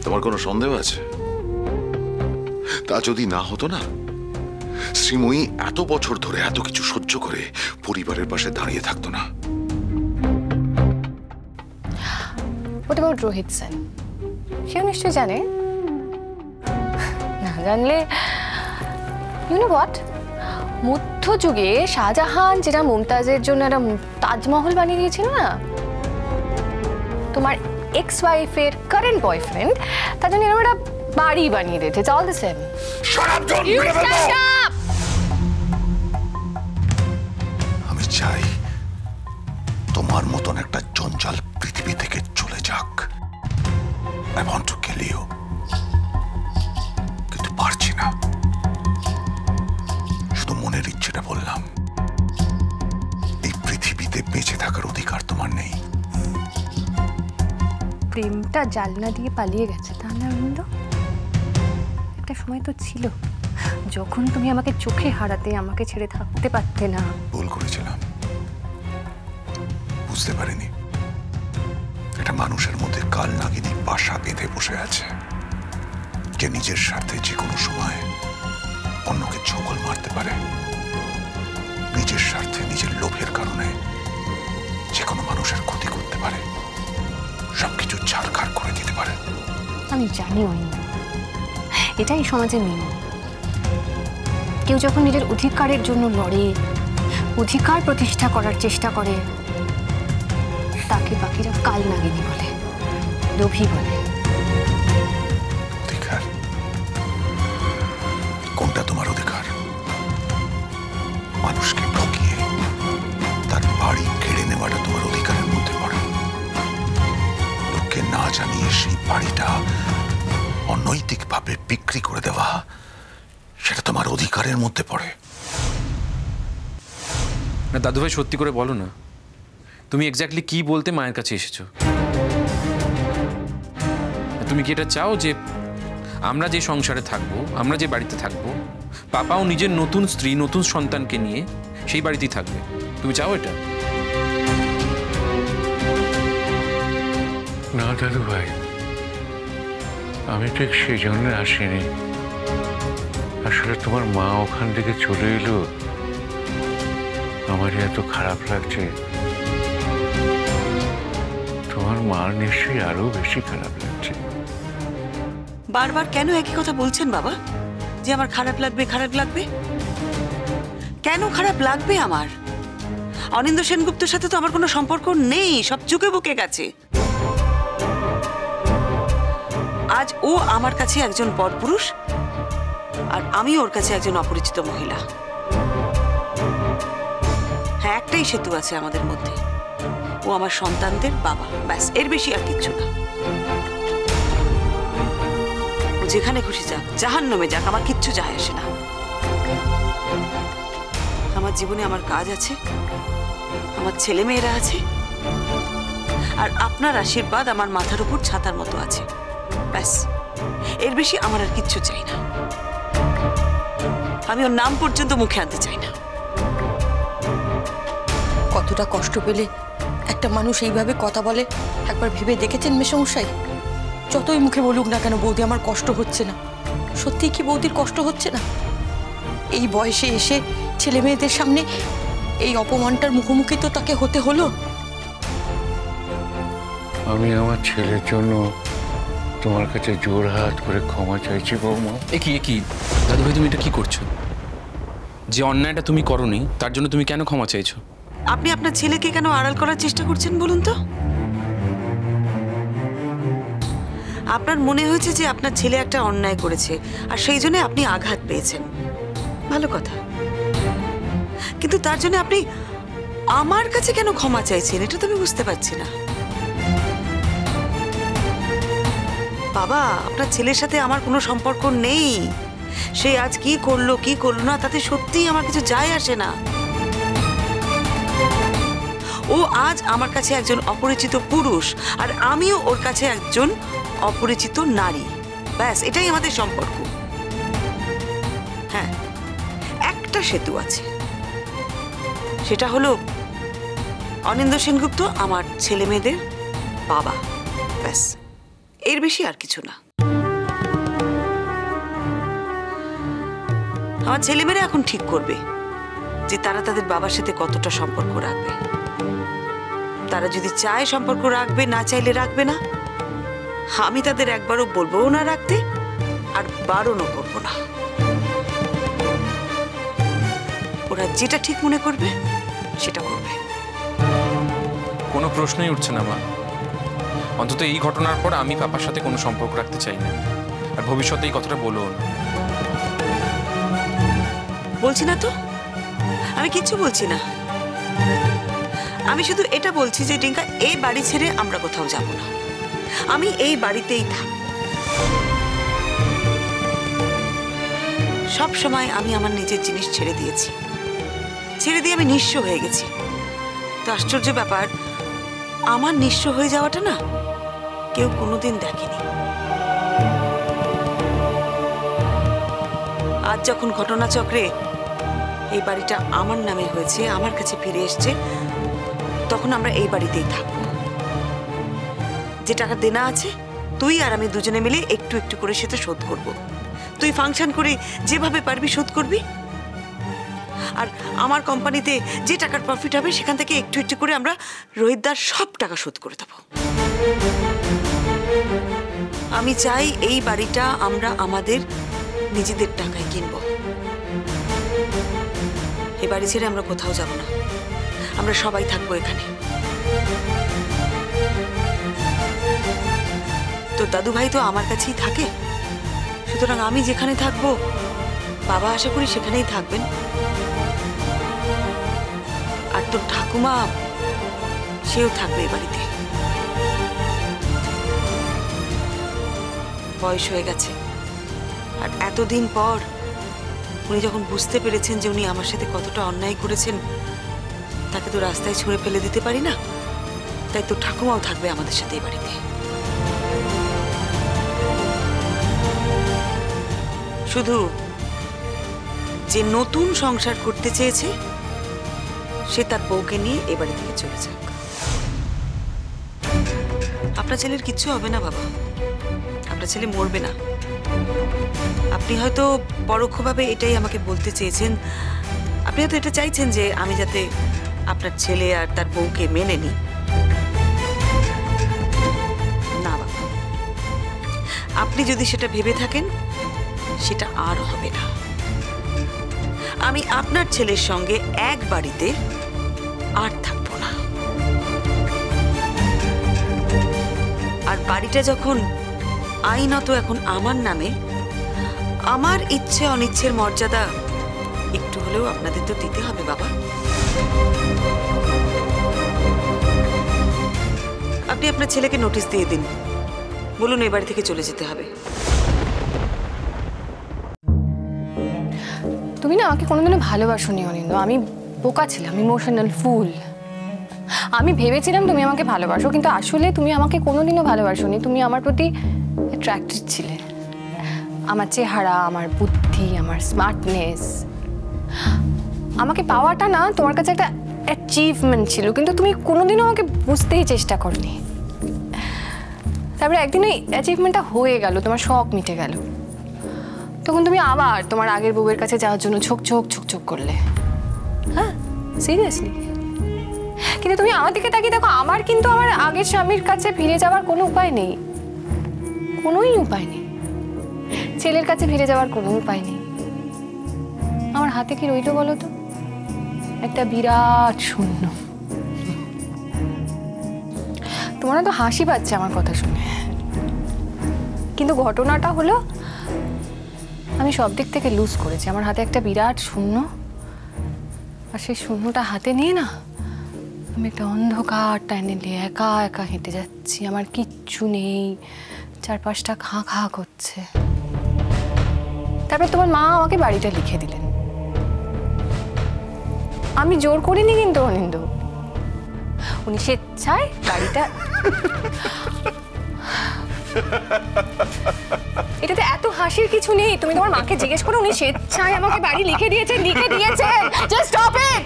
তোমার কোনো সন্দেহ আছে? তা যদি না হতো না, শ্রীময়ী এত বছর ধরে এত কিছু সহ্য করে পরিবারের পাশে দাঁড়িয়ে থাকতো না। What about Rohit Sen? সেও নিশ্চয়ই জানে। না জানলে you know what? মধ্যযুগে শাহজাহান যেটা মুমতাজের জন্য একটা তাজমহল বানিয়ে দিয়েছিল না, তোমার এক্স ওয়াইফের কারেন্ট বয়ফ্রেন্ড তার জন্য এরকম একটা বাড়ি বানিয়ে দিয়েছে। It's all the same. আমি চাই তোমার মতন একটা জঞ্জাল পৃথিবী থেকে চলে যাক। I want to kill you. কিন্তু পারছি না। শুধু মনের ইচ্ছেটা বললাম। এই পৃথিবীতে বেঁচে থাকার অধিকার তোমার নেই। প্রেমটা জালনা দিয়ে পালিয়ে গেছে, তা না অরিন্দ? একটা সময় তো ছিল যখন তুমি আমাকে চোখে হারাতে, আমাকে ছেড়ে থাকতে পারতে না। ভুল করেছিলাম, বুঝতে পারিনি এটা মানুষের মধ্যে কাল নাগিনী বাসা বেঁধে বসে আছে, যে নিজের স্বার্থে যে কোনো সময় অন্যকে ছোকল মারতে পারে, নিজের স্বার্থে নিজের লোভের কারণে যে কোনো মানুষের ক্ষতি করতে পারে, সবকিছু ছাড়খাড় করে দিতে পারে। আমি জানি অরিন্দ, এটাই সমাজের নিয়ম। কেউ যখন নিজের অধিকারের জন্য লড়ে, অধিকার প্রতিষ্ঠা করার চেষ্টা করে, তাকে বাকিরা কাল নাগিনী বলে, লোভী বলে। অধিকার? কোনটা তোমার অধিকার? মানুষকে ঠকিয়ে তার বাড়ি কেড়ে নেওয়াটা তোমার অধিকারের মধ্যে পড়ে। লোককে না জানিয়ে সেই বাড়িটা অনৈতিকভাবে বিক্রি করে দেওয়া, সেটা তোমার অধিকারের মধ্যে পড়ে। না দাদু ভাই, সত্যি করে বলো না, তুমি এক্স্যাক্টলি কি বলতে মায়ের কাছে এসেছো? তুমি কি এটা চাও যে আমরা যে সংসারে থাকবো, আমরা যে বাড়িতে থাকবো, পাপাও নিজের নতুন স্ত্রী, নতুন সন্তানকে নিয়ে সেই বাড়িতেই থাকবে? তুমি চাও এটা? না দাদু ভাই, আমি ঠিক সেই জন্য আসিনি। আসলে তোমার মা ওখান থেকে চলে এলো, আমার এত খারাপ লাগছে। তোমার মার নিশ্চয়ই আরো বেশি খারাপ লাগছে। বারবার কেন একই কথা বলছেন বাবা, যে আমার খারাপ লাগবে, খারাপ লাগবে? কেন খারাপ লাগবে আমার? অনিন্দ্য সেনগুপ্তের সাথে তো আমার কোনো সম্পর্ক নেই, সব চুকে বুকে গেছে। আজ ও আমার কাছে একজন পরপুরুষ, আর আমি ওর কাছে একজন অপরিচিত মহিলা। হ্যাঁ, একটাই সেতু আছে আমাদের মধ্যে, ও আমার সন্তানদের বাবা, ব্যাস, এর বেশি আর কিচ্ছু না। ও যেখানে খুশি যাক, জাহান্নামে যাক, আমার কিচ্ছু যায় আসে না। আমার জীবনে আমার কাজ আছে, আমার ছেলে মেয়েরা আছে, আর আপনার আশীর্বাদ আমার মাথার উপর ছাতার মতো আছে, ব্যাস, এর বেশি আমার আর কিচ্ছু চাই না। আমি ওর নাম পর্যন্ত মুখে আনতে চাই না। কতটা কষ্ট পেলে একটা মানুষ এইভাবে কথা বলে একবার ভেবে দেখেছেন মেসমশাই? যতই মুখে বলুক না কেন বৌদি আমার কষ্ট হচ্ছে না, সত্যি কি বৌদির কষ্ট হচ্ছে না? এই বয়সে এসে ছেলে মেয়েদের সামনে এই অপমানটার মুখোমুখি তো তাকে হতে হলো। আমি আমার ছেলের জন্য তোমার কাছে জোর হাত করে ক্ষমা চাইছি বৌমা। একই দাদু ভাই, তুমি এটা কি করছো? যে অন্যায়টা তুমি করোনি তার জন্য তুমি কেন ক্ষমা চাইছো? আপনি আপনার ছেলেকে কেন আড়াল করার চেষ্টা করছেন বলুন তো? আপনার মনে হয়েছে যে আপনার ছেলে একটা অন্যায় করেছে, আর সেই জন্য আপনি আঘাত পেয়েছেন, ভালো কথা। কিন্তু তার জন্য আপনি আমার কাছে কেন ক্ষমা চাইছেন, এটা তো আমি বুঝতে পারছি না। বাবা, আপনার ছেলের সাথে আমার কোনো সম্পর্ক নেই। সে আজ কি করলো কি করলো না, তাতে সত্যিই আমার কিছু যায় আসে না। ও আজ আমার কাছে একজন অপরিচিত পুরুষ, আর আমিও ওর কাছে একজন অপরিচিত নারী, ব্যাস, এটাই আমাদের সম্পর্ক। হ্যাঁ, একটা সেতু আছে, সেটা হলো অনিন্দ্য সেনগুপ্ত আমার ছেলে মেয়েদের বাবা, ব্যাস, এর বেশি আর কিছু না। আমার ছেলেমেয়েরা এখন ঠিক করবে যে তারা তাদের বাবার সাথে কতটা সম্পর্ক রাখবে। তারা যদি চায় সম্পর্ক রাখবে, না চাইলে রাখবে না। আমি তাদের একবারও বলবো না রাখতে, আর বারণও করবো না। ওরা যেটা ঠিক মনে করবে সেটা করবে। কোনো প্রশ্নই উঠছে না মা। অন্তত এই ঘটনার পর আমি পাপার সাথে কোনো সম্পর্ক রাখতে চাই না, আর ভবিষ্যতে এই কথাটা বলবো না। বলছি না তো, আমি কিচ্ছু বলছি না। আমি শুধু এটা বলছি যে টিঙ্কা, এই বাড়ি ছেড়ে আমরা কোথাও যাব না। আমি এই বাড়িতেই থাকব। সব সময় আমি আমার নিজের জিনিস ছেড়ে দিয়েছি, ছেড়ে দিয়ে আমি নিঃস্ব হয়ে গেছি। তো আশ্চর্য ব্যাপার, আমার নিঃস্ব হয়ে যাওয়াটা না কেউ কোনোদিন দেখেনি। আজ যখন ঘটনাচক্রে এই বাড়িটা আমার নামে হয়েছে, আমার কাছে ফিরে এসছে, তখন আমরা এই বাড়িতেই থাকবো। যে টাকা দেনা আছে তুই আর আমি দুজনে মিলে একটু একটু করে সেটা শোধ করব। তুই ফাংশন করে যেভাবে পারবি শোধ করবি, আর আমার কোম্পানিতে যে টাকার প্রফিট হবে সেখান থেকে একটু একটু করে আমরা রোহিতদার সব টাকা শোধ করে দেব। আমি চাই এই বাড়িটা আমরা আমাদের নিজেদের টাকায় কিনবো। এই বাড়ি ছেড়ে আমরা কোথাও যাব না, আমরা সবাই থাকবো এখানে। তো দাদু ভাই তো আমার কাছেই থাকে, সুতরাং আমি যেখানে থাকবো বাবা আশা করি সেখানেই থাকবেন। আর তোর ঠাকুমা সেও থাকবে এই বাড়িতে। বয়স হয়ে গেছে, আর এতদিন পর উনি যখন বুঝতে পেরেছেন যে উনি আমার সাথে কতটা অন্যায় করেছেন, তাকে তো রাস্তায় ছুঁড়ে ফেলে দিতে পারি না। তাই তো ঠাকুমাও থাকবে আমাদের সাথে এই বাড়িতে। শুধু যে নতুন সংসার করতে চেয়েছে সে তার বউকে নিয়ে এ বাড়ি থেকে চলে যাক। আপনার ছেলের কিচ্ছু হবে না বাবা, আপনার ছেলে মরবে না। আপনি হয়তো পরোক্ষভাবে এটাই আমাকে বলতে চেয়েছেন, আপনি হয়তো এটা চাইছেন যে আমি যাতে আপনার ছেলে আর তার বউকে মেনে নিই। না বাবা, আপনি যদি সেটা ভেবে থাকেন সেটা আর হবে না। আমি আপনার ছেলের সঙ্গে এক বাড়িতে আর থাকবো না। আর বাড়িটা যখন আইনত এখন আমার নামে, আমার ইচ্ছে অনিচ্ছের মর্যাদা একটু হলেও আপনাদের তো দিতে হবে বাবা। আপনি আপনার ছেলেকে নোটিশ দিয়ে দিন, বলুন এই বাড়ি থেকে চলে যেতে হবে। তুমি না আমাকে কোনোদিনও ভালোবাসোনি অনিন্দ। আমি বোকা ছিলাম, ইমোশনাল ফুল। আমি ভেবেছিলাম তুমি আমাকে ভালোবাসো, কিন্তু আসলে তুমি আমাকে কোনোদিনও ভালোবাসোনি। তুমি আমার প্রতি অ্যাট্রাক্টেড ছিলে। আমার চেহারা, আমার বুদ্ধি, আমার স্মার্টনেস, আমাকে পাওয়াটা না তোমার কাছে একটা অ্যাচিভমেন্ট ছিল, কিন্তু তুমি কোনোদিনও আমাকে বুঝতেই চেষ্টা করনি। তারপরে একদিন ওই অ্যাচিভমেন্টটা হয়ে গেল, তোমার শখ মিটে গেল। তখন তুমি আবার তোমার আগের বউয়ের কাছে যাওয়ার জন্য ছোক করলে। হ্যাঁ, সিরিয়াসলি। কিন্তু তুমি আমার দিকে তাকিয়ে দেখো, আমার কিন্তু আমার আগের স্বামীর কাছে ফিরে যাওয়ার কোনো উপায় নেই, কোনোই উপায় নেই। ছেলের কাছে ফিরে যাওয়ার কোনো উপায় নেই। আমার হাতে কি রইল বলো তো? একটা বিরাট শূন্য। তোমার তো হাসি পাচ্ছে আমার কথা শুনে, কিন্তু ঘটনাটা হলো আমি সব দিক থেকে লুজ করেছি। আমার হাতে একটা বিরাট শূন্য, আর সেই শূন্যটা হাতে নিয়ে না আমি একটা অন্ধকার টানেলে একা একা হেঁটে যাচ্ছি। আমার কিচ্ছু নেই, চারপাশটা খাঁ খাঁ করছে। তারপর তোমার মা আমাকে বাড়িটা লিখে দিলেন। আমি জোর করিনি কিন্তু অনিন্দ, উনি স্বেচ্ছায় বাড়িটা। এটাতে এত হাসির কিছু নেই। তুমি তোমার মাকে জিজ্ঞেস করো, উনি স্বেচ্ছায় আমাকে বাড়ি লিখে দিয়েছেন। Just stop it,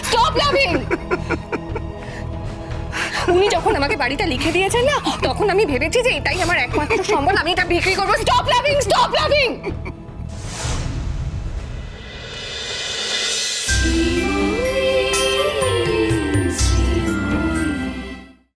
stop loving. উনি যখন আমাকে বাড়িটা লিখে দিয়েছেন না, তখন আমি ভেবেছি যে এটাই আমার একমাত্র সম্বল, আমি এটা বিক্রি করবো। Stop loving, stop loving.